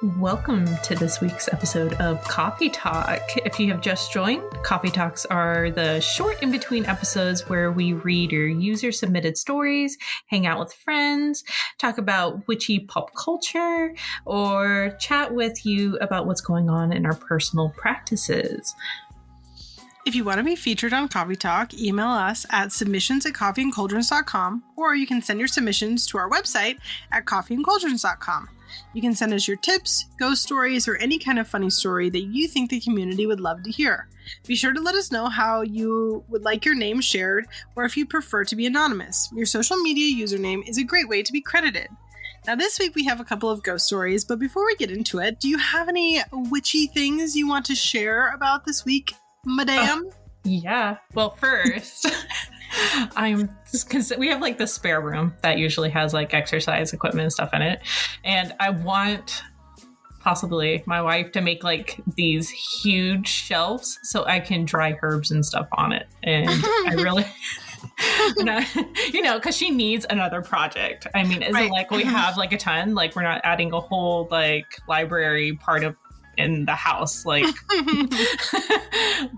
Welcome to this week's episode of Coffee Talk. If you have just joined, Coffee Talks are the short in-between episodes where we read your user-submitted stories, hang out with friends, talk about witchy pop culture, or chat with you about what's going on in our personal practices. If you want to be featured on Coffee Talk, email us at submissions@coffeeandcauldrons.com, or you can send your submissions to our website at coffeeandcauldrons.com. You can send us your tips, ghost stories, or any kind of funny story that you think the community would love to hear. Be sure to let us know how you would like your name shared, or if you prefer to be anonymous. Your social media username is a great way to be credited. Now, this week we have a couple of ghost stories, but before we get into it, do you have any witchy things you want to share about this week, madame? Yeah. Well, first, we have like the spare room that usually has like exercise equipment and stuff in it. And I want possibly my wife to make like these huge shelves so I can dry herbs and stuff on it. And I really, because she needs another project. I mean, isn't like we have like a ton, like we're not adding a whole like library part of in the house, like,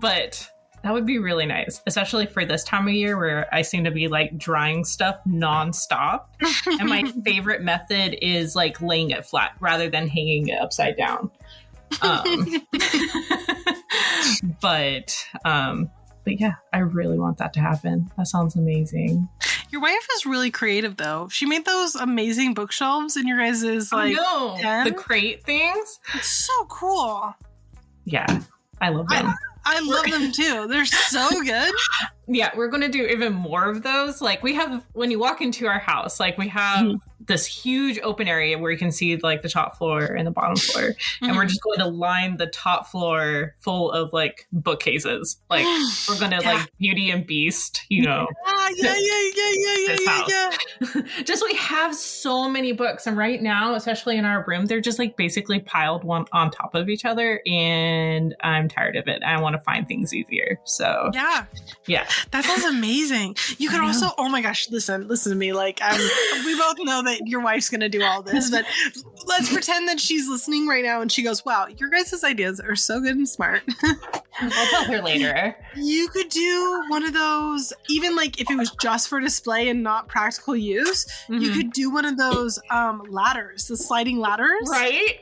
but that would be really nice, especially for this time of year where I seem to be like drying stuff nonstop. And my favorite method is like laying it flat rather than hanging it upside down. But yeah, I really want that to happen. That sounds amazing. Your wife is really creative, though. She made those amazing bookshelves in your guys' like the crate things. It's so cool. Yeah, I love them. I love them too. They're so good. Yeah, we're going to do even more of those. Like we have, when you walk into our house, like we have this huge open area where you can see like the top floor and the bottom floor. And we're just going to line the top floor full of like bookcases. Like we're going to like Beauty and Beast, Yeah. Just we have so many books. And right now, especially in our room, they're just like basically piled one on top of each other. And I'm tired of it. I want to find things easier. So yeah. That sounds amazing. You could also, oh my gosh, listen to me. Like, we both know that your wife's going to do all this, but let's pretend that she's listening right now and she goes, wow, your guys' ideas are so good and smart. I'll tell her later. You could do one of those, even like if it was just for display and not practical use, you could do one of those ladders, the sliding ladders. Right?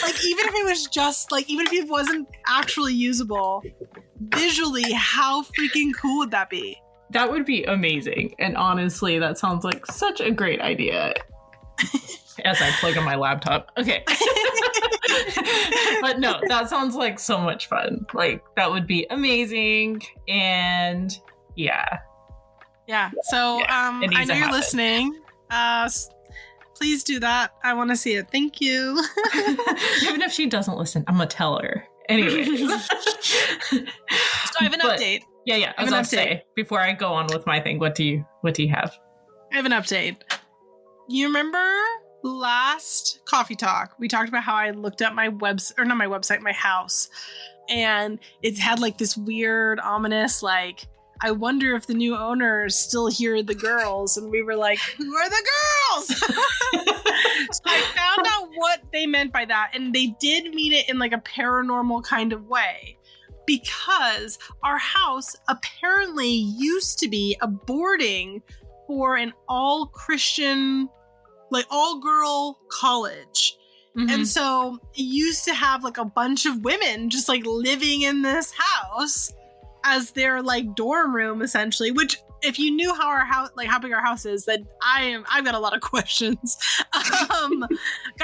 Like, even if it was just like, even if it wasn't actually usable, visually, how freaking cool would that be? That would be amazing. And honestly, that sounds like such a great idea. As I plug in my laptop. Okay. But no, that sounds like so much fun. Like, that would be amazing. And yeah. So, I know you're listening. Please do that. I want to see it. Thank you. Even if she doesn't listen, I'm going to tell her. Anyway. So I have an update. Yeah. I was going to say, before I go on with my thing, what do you have? I have an update. You remember last Coffee Talk, we talked about how I looked at my my house, and it had like this weird, ominous, like, I wonder if the new owners still hear the girls. And we were like, who are the girls? So I found out what they meant by that. And they did mean it in like a paranormal kind of way. Because our house apparently used to be a boarding for an all-Christian, like all-girl college. And so it used to have like a bunch of women just like living in this house as their like dorm room, essentially, which if you knew how our house, like how big our house is, then I've got a lot of questions. Got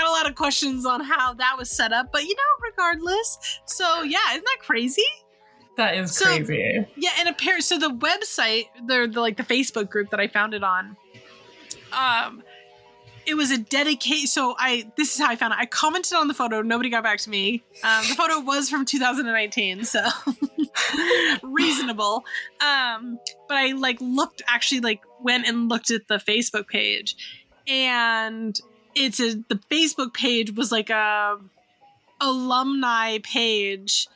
a lot of questions on how that was set up, but regardless. So yeah, isn't that crazy? That is crazy. Yeah, and so the website, the like the Facebook group that I found it on, it was a dedicated. So this is how I found it. I commented on the photo. Nobody got back to me. The photo was from 2019, so reasonable. But I went and looked at the Facebook page, and the Facebook page was like a alumni page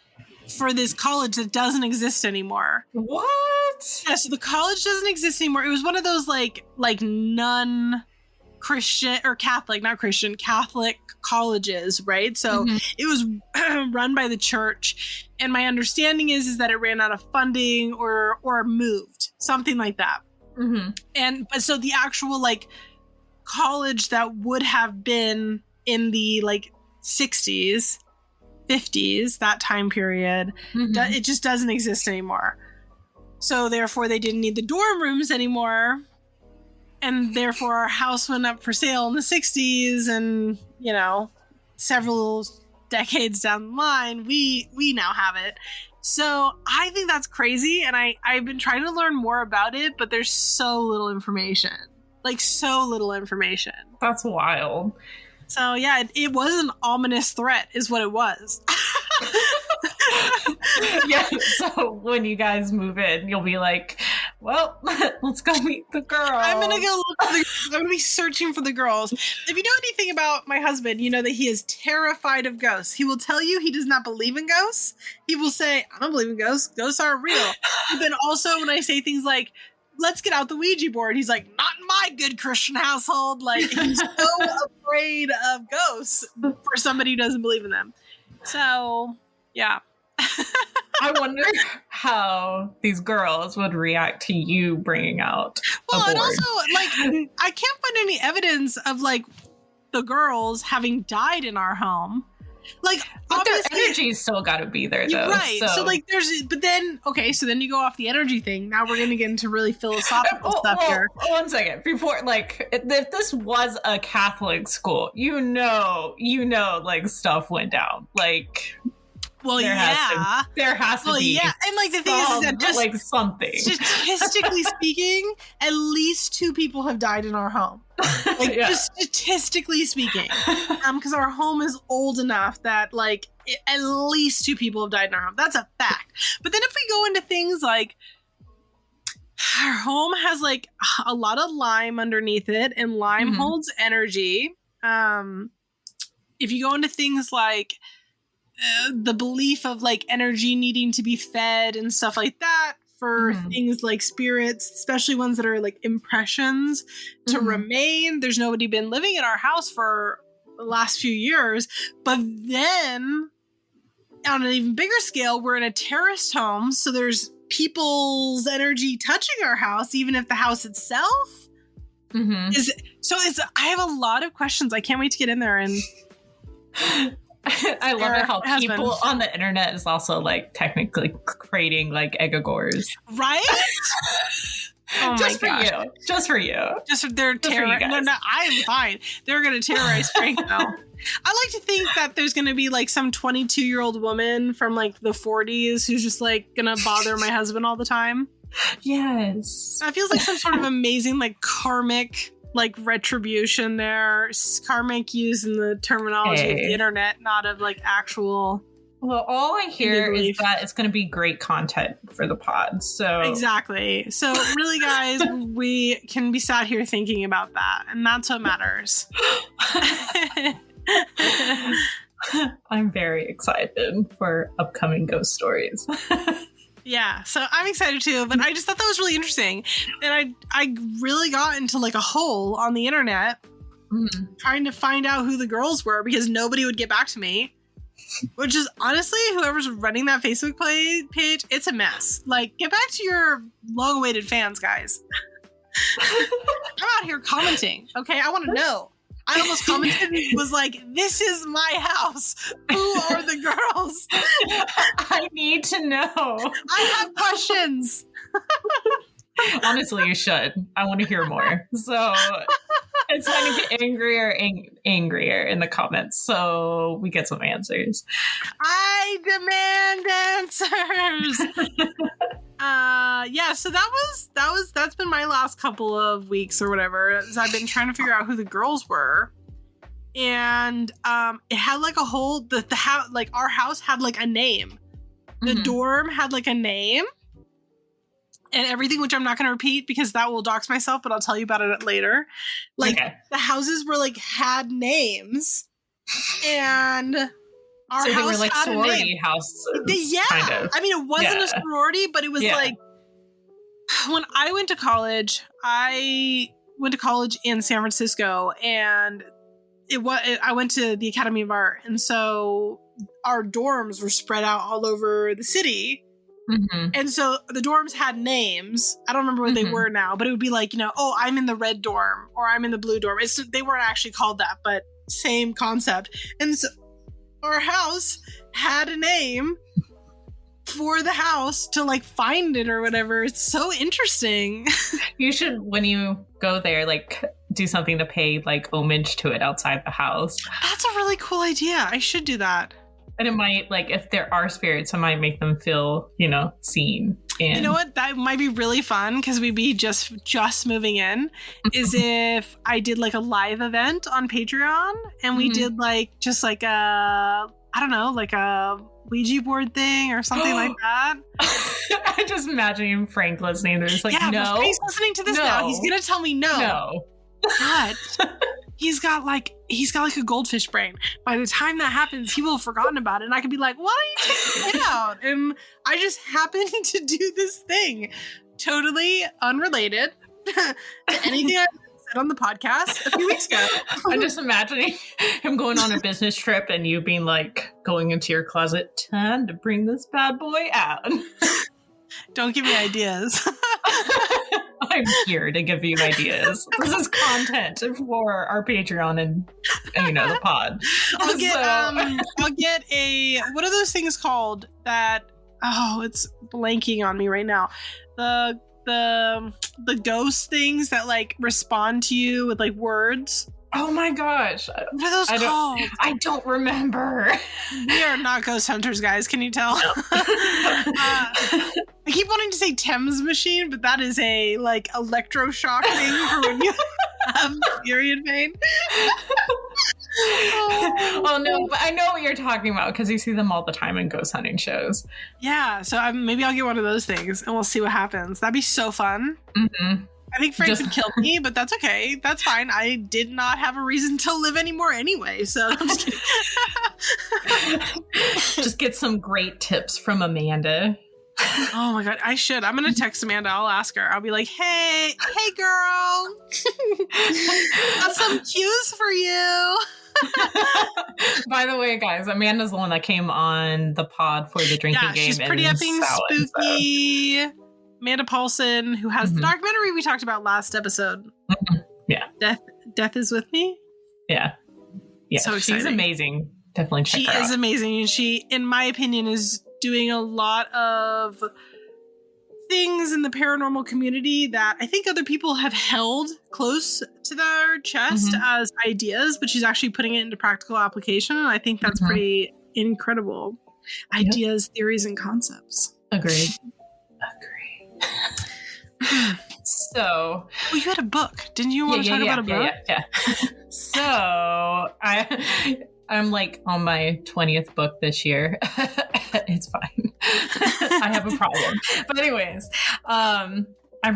for this college that doesn't exist anymore. What? Yeah, so the college doesn't exist anymore. It was one of those like nun Catholic colleges, right? So it was run by the church, and my understanding is that it ran out of funding or moved, something like that. But so the actual like college that would have been in the like 60s, 50s, that time period, it just doesn't exist anymore. So therefore they didn't need the dorm rooms anymore. And therefore our house went up for sale in the 60s, and, you know, several decades down the line, we now have it. So I think that's crazy, and I've been trying to learn more about it, but there's so little information. Like, so little information. That's wild. So yeah, it was an ominous threat is what it was. Yeah, so when you guys move in, you'll be like, well, let's go meet the girls. I'm gonna be searching for the girls. If you know anything about my husband, you know that he is terrified of ghosts. He will tell you he does not believe in ghosts. He will say, I don't believe in ghosts. Ghosts aren't real. But then also when I say things like, let's get out the Ouija board, he's like, not in my good Christian household. Like, he's so afraid of ghosts for somebody who doesn't believe in them. So, yeah. I wonder how these girls would react to you bringing out a board. And also, like, I can't find any evidence of, like, the girls having died in our home. Like, but their energy's still got to be there, though. Right. So, like, but then you go off the energy thing. Now we're going to get into really philosophical stuff here. 1 second. Before, like, if this was a Catholic school, you know, like, stuff went down. Like... Well, there has to be. Yeah, and like the thing is that just like something. Statistically speaking, at least 2 people have died in our home. Like just statistically speaking, because our home is old enough that like at least 2 people have died in our home. That's a fact. But then if we go into things like our home has like a lot of lime underneath it, and lime holds energy. If you go into things like the belief of like energy needing to be fed and stuff like that for things like spirits, especially ones that are like impressions to remain. There's nobody been living in our house for the last few years, but then on an even bigger scale, we're in a terraced home. So there's people's energy touching our house, even if the house itself is. So I have a lot of questions. I can't wait to get in there and I love it how people on the internet is also like technically creating like egregores, right? Oh just my gosh. For you. Just for you. They're terrorizing. No, I'm fine. They're going to terrorize Frank though. I like to think that there's going to be like some 22-year-old woman from like the 40s who's just like going to bother my husband all the time. Yes. That feels like some sort of amazing like karmic like retribution there. Karmic used in the terminology of the internet, not of like actual. Well, all I hear is that it's going to be great content for the pod. So exactly. So really, guys, we can be sat here thinking about that, and that's what matters. I'm very excited for upcoming ghost stories. Yeah, so I'm excited too, but I just thought that was really interesting. And I really got into like a hole on the internet trying to find out who the girls were because nobody would get back to me. Which is honestly, whoever's running that Facebook page, it's a mess. Like, get back to your long-awaited fans, guys. I'm out here commenting, okay? I want to know. I almost commented and was like, this is my house. Who are the girls? I need to know. I have questions. Honestly, you should. I want to hear more. So it's going to get angrier in the comments. So we get some answers. I demand answers. Yeah, so that's been my last couple of weeks or whatever. As I've been trying to figure out who the girls were. And it had like a whole the house, like our house had like a name. The dorm had like a name. And everything, which I'm not going to repeat because that will dox myself, but I'll tell you about it later. Like the houses were like had names, and our so house they were like had sorority houses. Yeah, kind of. I mean, it wasn't a sorority, but it was like when I went to college, I went to college in San Francisco, and I went to the Academy of Art, and so our dorms were spread out all over the city. Mm-hmm. And so the dorms had names. I don't remember what they were now, but it would be like, oh, I'm in the red dorm or I'm in the blue dorm. They weren't actually called that, but same concept. And so our house had a name for the house to like find it or whatever. It's so interesting. You should, when you go there, like do something to pay like homage to it outside the house. That's a really cool idea. I should do that. And it might, like, if there are spirits, it might make them feel, seen. And you know what? That might be really fun because we'd be just moving in. Is if I did like a live event on Patreon and we did like just like a Ouija board thing or something like that. I'm just imagining Frank listening. They're just like, no. Frank's listening to this now. He's gonna tell me no. No. But he's got like a goldfish brain. By the time that happens, he will have forgotten about it, and I could be like, "Why don't you take it out?" And I just happened to do this thing, totally unrelated to anything I said on the podcast a few weeks ago. I'm just imagining him going on a business trip and you being like going into your closet, time to bring this bad boy out. Don't give me ideas. I'm here to give you ideas. This is content for our Patreon and the pod. I'll get a, what are those things called that, it's blanking on me right now. The ghost things that like respond to you with like words. Oh my gosh. What are those called? I don't remember. We are not ghost hunters, guys. Can you tell? No. I keep wanting to say Thames machine, but that is a like electroshock thing for when you have period pain. Oh no, but I know what you're talking about because you see them all the time in ghost hunting shows. Yeah, so maybe I'll get one of those things and we'll see what happens. That'd be so fun. Mm-hmm. I think Frank would kill me, but that's okay. That's fine. I did not have a reason to live anymore anyway, so I'm just kidding. Just get some great tips from Amanda. Oh my god, I should. I'm gonna text Amanda. I'll ask her. I'll be like, hey girl. Got some cues for you. By the way, guys, Amanda's the one that came on the pod for the drinking game. She's pretty effing spooky. Amanda Paulson, who has the documentary we talked about last episode. Mm-hmm. Yeah. Death is with me. Yeah. Yeah. So she's amazing. Definitely check her out. She is amazing. And she, in my opinion, is doing a lot of things in the paranormal community that I think other people have held close to their chest as ideas, but she's actually putting it into practical application. And I think that's pretty incredible. Ideas, theories, and concepts. Agreed. So, you had a book. Didn't you want to talk about a book? Yeah. So, I'm like on my 20th book this year. It's fine. I have a problem. But anyways, I'm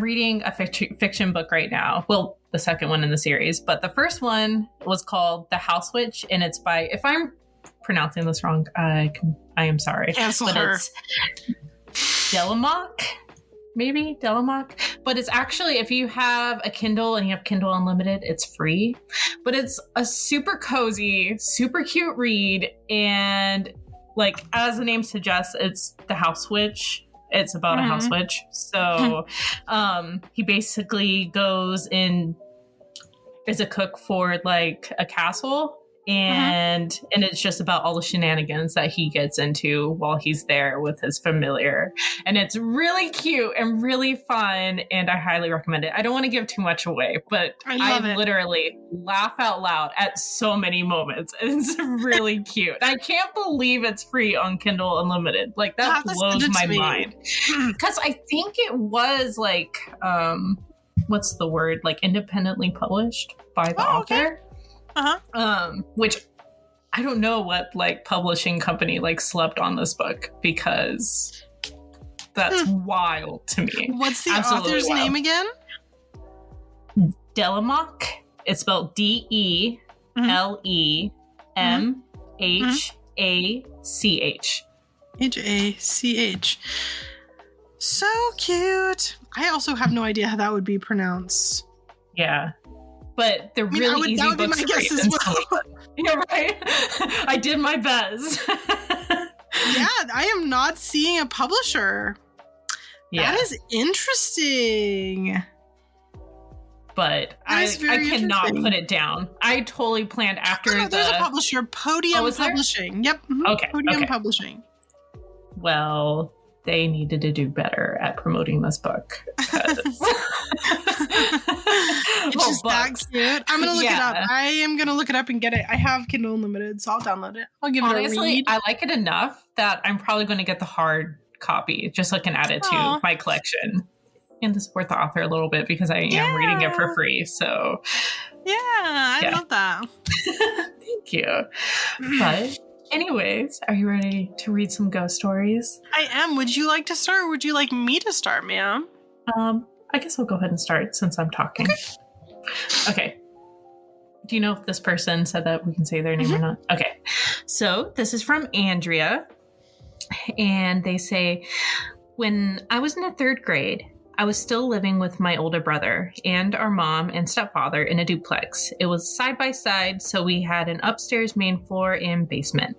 reading a fiction book right now. Well, the second one in the series, but the first one was called The House Witch, and it's by, if I'm pronouncing this wrong, I am sorry. Cancel her. It's Delemhach. Maybe Delemhach, but it's actually, if you have a Kindle and you have Kindle Unlimited, it's free, but it's a super cozy, super cute read. And like, as the name suggests, it's the house witch. It's about a house witch. So, he basically goes in, is a cook for like a castle. And it's just about all the shenanigans that he gets into while he's there with his familiar. And it's really cute and really fun, and I highly recommend it. I don't want to give too much away, but I literally laugh out loud at so many moments. It's really cute. I can't believe it's free on Kindle Unlimited. Like, that blows my mind. Because I think it was like, what's the word? Like, independently published by the author. Okay. Which I don't know what like publishing company like slept on this book, because that's wild to me. What's the author's name again? Delemhach. It's spelled Delemhach. Hach. So cute. I also have no idea how that would be pronounced. Yeah. But they're really easy that would books be my to read. guess as well. You're right. I did my best. Yeah, I am not seeing a publisher. Yeah. That is interesting. But I cannot put it down. I totally planned after there's a publisher, Podium Publishing. Yep. Mm-hmm. Okay. Podium Publishing. Well, they needed to do better at promoting this book. It's just that cute. I'm going to look it up. I am going to look it up and get it. I have Kindle Unlimited, so I'll download it. I'll give it a read. I like it enough that I'm probably going to get the hard copy just so I can add it to my collection. And to support the author a little bit because I am reading it for free. So, I love that. Thank you. But anyways, are you ready to read some ghost stories? I am. Would you like to start or would you like me to start, ma'am? I guess I'll go ahead and start since I'm talking. Okay. Do you know if this person said that we can say their name or not? Okay. So this is from Andrea. And they say, when I was in the 3rd grade, I was still living with my older brother and our mom and stepfather in a duplex. It was side by side, so we had an upstairs main floor and basement.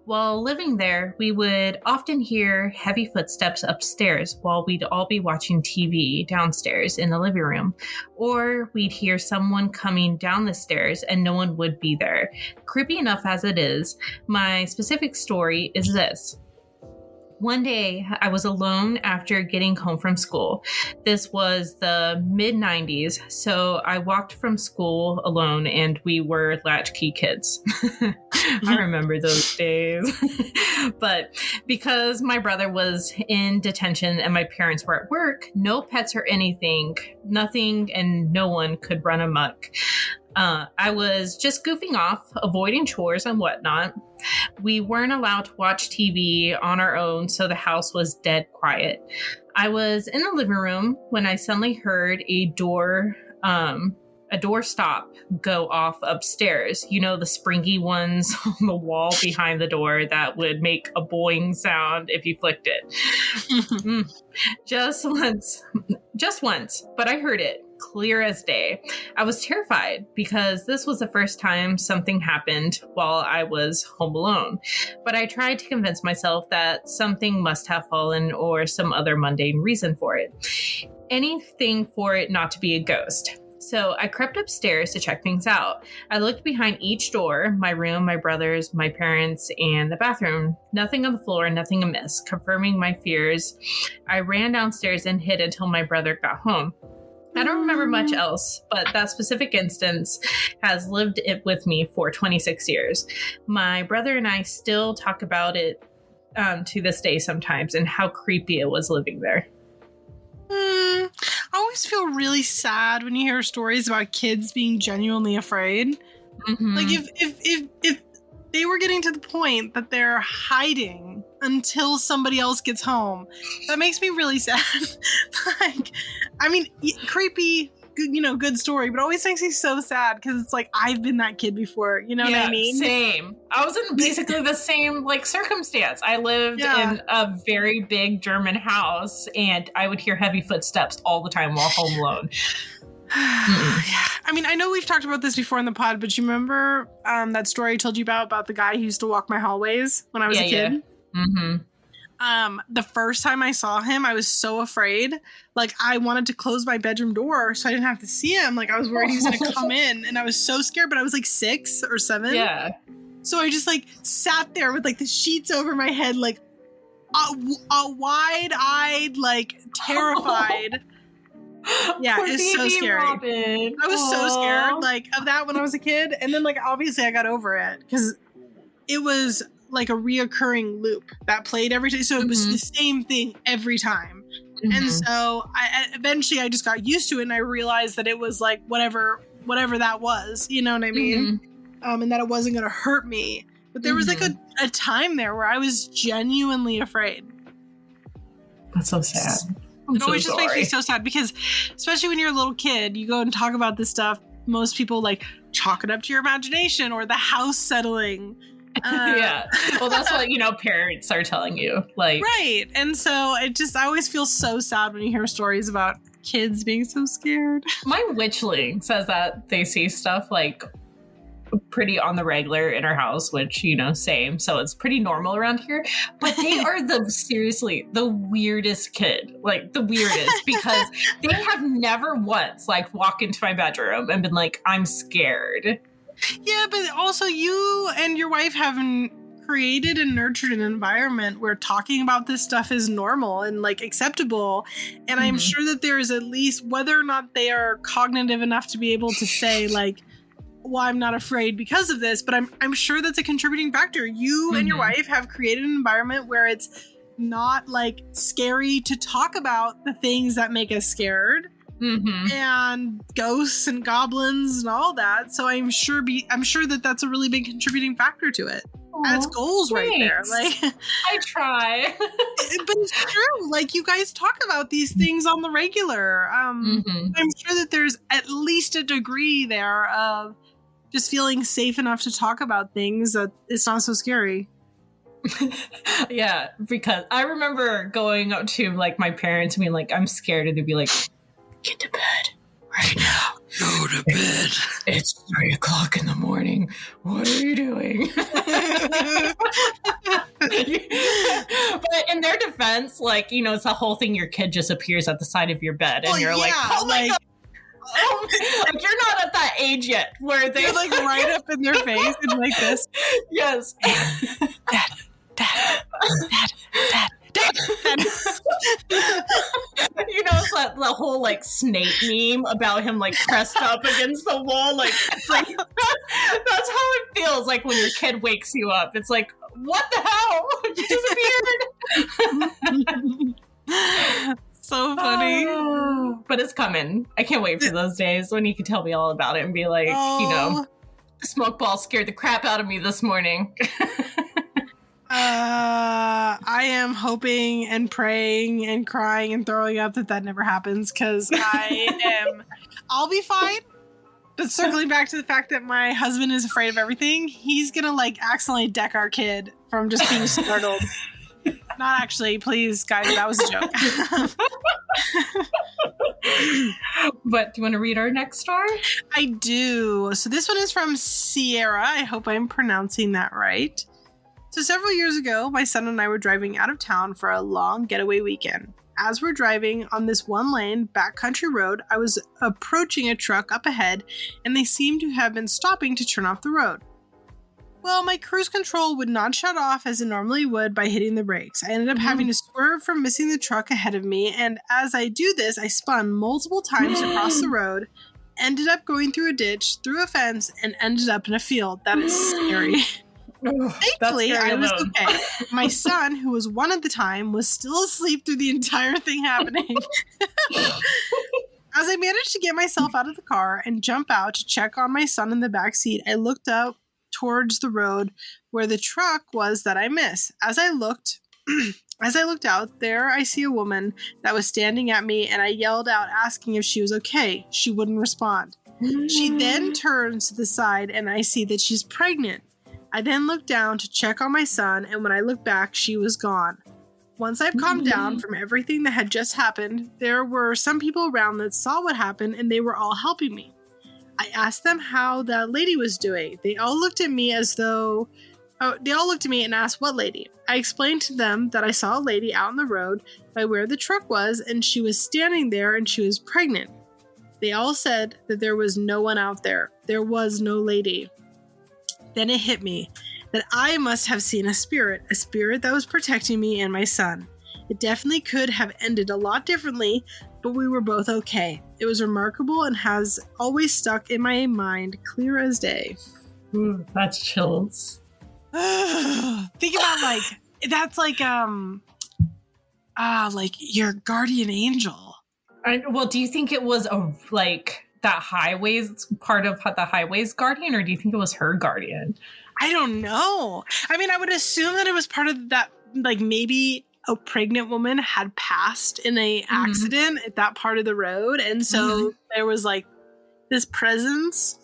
While living there, we would often hear heavy footsteps upstairs while we'd all be watching TV downstairs in the living room. Or we'd hear someone coming down the stairs and no one would be there. Creepy enough as it is, my specific story is this. One day, I was alone after getting home from school. This was the mid-90s, so I walked from school alone, and we were latchkey kids. I remember those days. But because my brother was in detention and my parents were at work, no pets or anything, nothing and no one could run amok. I was just goofing off, avoiding chores and whatnot. We weren't allowed to watch TV on our own, so the house was dead quiet. I was in the living room when I suddenly heard a door stop go off upstairs. You know, the springy ones on the wall behind the door that would make a boing sound if you flicked it. Just once, but I heard it. Clear as day. I was terrified because this was the first time something happened while I was home alone. But I tried to convince myself that something must have fallen or some other mundane reason for it. Anything for it not to be a ghost. So I crept upstairs to check things out. I looked behind each door, my room, my brother's, my parents', and the bathroom. Nothing on the floor, nothing amiss. Confirming my fears, I ran downstairs and hid until my brother got home. I don't remember much else, but that specific instance has lived it with me for 26 years. My brother and I still talk about it to this day sometimes and how creepy it was living there. I always feel really sad when you hear stories about kids being genuinely afraid. Like if they were getting to the point that they're hiding until somebody else gets home, that makes me really sad. Like, I mean, creepy, good story, but it always makes me so sad because it's like I've been that kid before. You know what I mean? Same. I was in basically the same circumstance. I lived in a very big German house, and I would hear heavy footsteps all the time while home alone. I mean, I know we've talked about this before in the pod, but you remember that story I told you about the guy who used to walk my hallways when I was a kid? The first time I saw him, I was so afraid. Like, I wanted to close my bedroom door so I didn't have to see him. Like, I was worried he was going to come in, and I was so scared, but I was like 6 or 7. Yeah. So I just sat there with the sheets over my head, wide-eyed, terrified. Yeah, it's so scary. Robyn. I was so scared of that when I was a kid, and then obviously I got over it because it was a reoccurring loop that played every time. So it was the same thing every time, and so I eventually I just got used to it, and I realized that it was whatever that was, you know what I mean, and that it wasn't going to hurt me. But there was a time there where I was genuinely afraid. That's so sad. It always just makes me so sad because, especially when you're a little kid, you go and talk about this stuff. Most people chalk it up to your imagination or the house settling. Yeah. Well, that's what, parents are telling you. Right. And so I always feel so sad when you hear stories about kids being so scared. My witchling says that they see stuff like pretty on the regular in our house, which, you know, same. So it's pretty normal around here. But they are seriously the weirdest kid, like the weirdest, because they have never once like walked into my bedroom and been like, I'm scared. Yeah, but also you and your wife haven't created and nurtured an environment where talking about this stuff is normal and like acceptable. And I'm sure that there is at least, whether or not they are cognitive enough to be able to say like, well, I'm not afraid because of this, but I'm sure that's a contributing factor. You and your wife have created an environment where it's not like scary to talk about the things that make us scared. And ghosts and goblins and all that. So I'm sure that that's a really big contributing factor to it. That's goals right there. Like I try. But it's true. Like you guys talk about these things on the regular. I'm sure that there's at least a degree there of just feeling safe enough to talk about things that it's not so scary. Yeah, because I remember going up to like my parents and being like, I'm scared, and they'd be like, get to bed right now. Go to bed. It's 3:00 in the morning. What are you doing? But in their defense, like, you know, it's the whole thing. Your kid just appears at the side of your bed, and you're like, oh my God. Oh, like you're not at that age yet where they're like right up in their face and like this. Yes. Dad. You know, it's like the whole like Snape meme about him like pressed up against the wall, like that's how it feels like when your kid wakes you up. It's like, what the hell? You disappeared. So funny. But it's coming. I can't wait for those days when you can tell me all about it and be like, you know, the smoke ball scared the crap out of me this morning. I am hoping and praying and crying and throwing up that never happens, because I'll be fine. But circling back to the fact that my husband is afraid of everything, he's gonna like accidentally deck our kid from just being startled. Not actually, please, guys, that was a joke. But do you want to read our next story? I do. So this one is from Sierra. I hope I'm pronouncing that right. So several years ago, my son and I were driving out of town for a long getaway weekend. As we're driving on this one-lane backcountry road, I was approaching a truck up ahead, and they seemed to have been stopping to turn off the road. Well, my cruise control would not shut off as it normally would by hitting the brakes. I ended up having to swerve from missing the truck ahead of me, and as I do this, I spun multiple times across the road, ended up going through a ditch, through a fence, and ended up in a field. That is scary. Thankfully, I was okay. My son, who was 1 at the time, was still asleep through the entire thing happening. As I managed to get myself out of the car and jump out to check on my son in the back seat, I looked up towards the road where the truck was that I missed. As I looked out, there I see a woman that was standing at me, and I yelled out asking if she was okay. She wouldn't respond. She then turns to the side, and I see that she's pregnant. I then looked down to check on my son, and when I looked back, she was gone. Once I've calmed down from everything that had just happened, there were some people around that saw what happened, and they were all helping me. I asked them how that lady was doing. They all looked at me and asked what lady. I explained to them that I saw a lady out on the road by where the truck was, and she was standing there and she was pregnant. They all said that there was no one out there. There was no lady. Then it hit me that I must have seen a spirit that was protecting me and my son. It definitely could have ended a lot differently, but we were both okay. It was remarkable and has always stuck in my mind clear as day. Ooh, that's chills. Think about that's like your guardian angel. Well, do you think it was that highways part of the highways guardian, or do you think it was her guardian? I don't know. I mean, I would assume that it was part of that, like maybe a pregnant woman had passed in a accident at that part of the road, and so there was like this presence.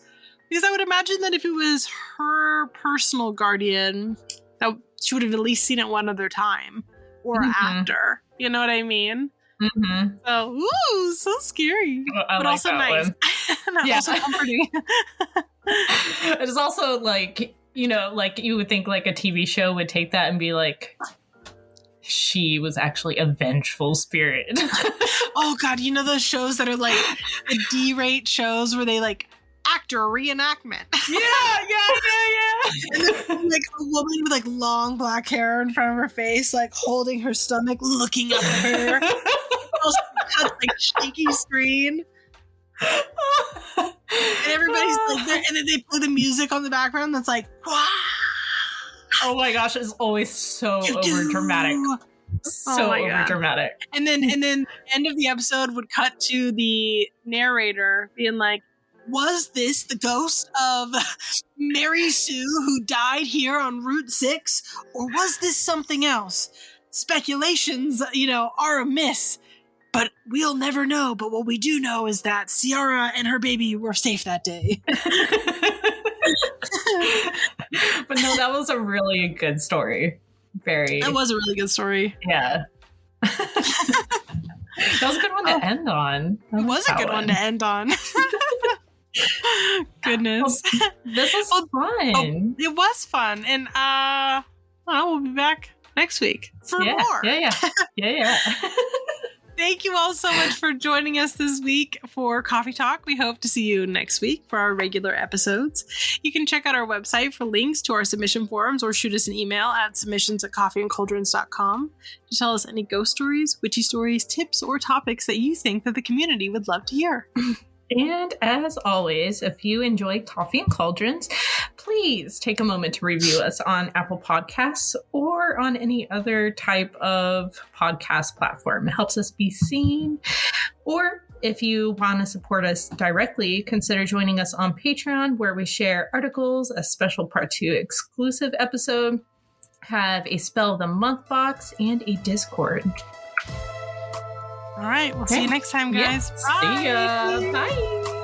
Because I would imagine that if it was her personal guardian, that she would have at least seen it one other time or after. You know what I mean? Mm-hmm. So, ooh, so scary. I but like also that nice. one. And also comforting. It is also like, you know, like you would think like a TV show would take that and be like, she was actually a vengeful spirit. Oh God, you know those shows that are like the D-rate shows where they like actor reenactment. Yeah. And then, like a woman with like long black hair in front of her face, like holding her stomach, looking up at her. Also cuts like shaky screen. And everybody's like there, and then they play the music on the background that's like, wow. Oh my gosh, it's always so over dramatic. So over dramatic. And then the end of the episode would cut to the narrator being like, was this the ghost of Mary Sue who died here on Route 6? Or was this something else? Speculations, you know, are amiss. But we'll never know. But what we do know is that Ciara and her baby were safe that day. But no, that was a really good story. That was a really good story. Yeah. That was a good one to end on. It was a good one to end on. Goodness. This was fun. It was fun. And we'll be back next week for more. Yeah. Thank you all so much for joining us this week for Coffee Talk. We hope to see you next week for our regular episodes. You can check out our website for links to our submission forums or shoot us an email at submissions@coffeeandcauldrons.com to tell us any ghost stories, witchy stories, tips, or topics that you think that the community would love to hear. And as always, if you enjoy Coffee and Cauldrons, please take a moment to review us on Apple Podcasts or on any other type of podcast platform. It helps us be seen. Or if you want to support us directly, consider joining us on Patreon, where we share articles, a special Part 2 exclusive episode, have a Spell of the Month box, and a Discord. All right. We'll see you next time, guys. Yeah. See ya. Bye.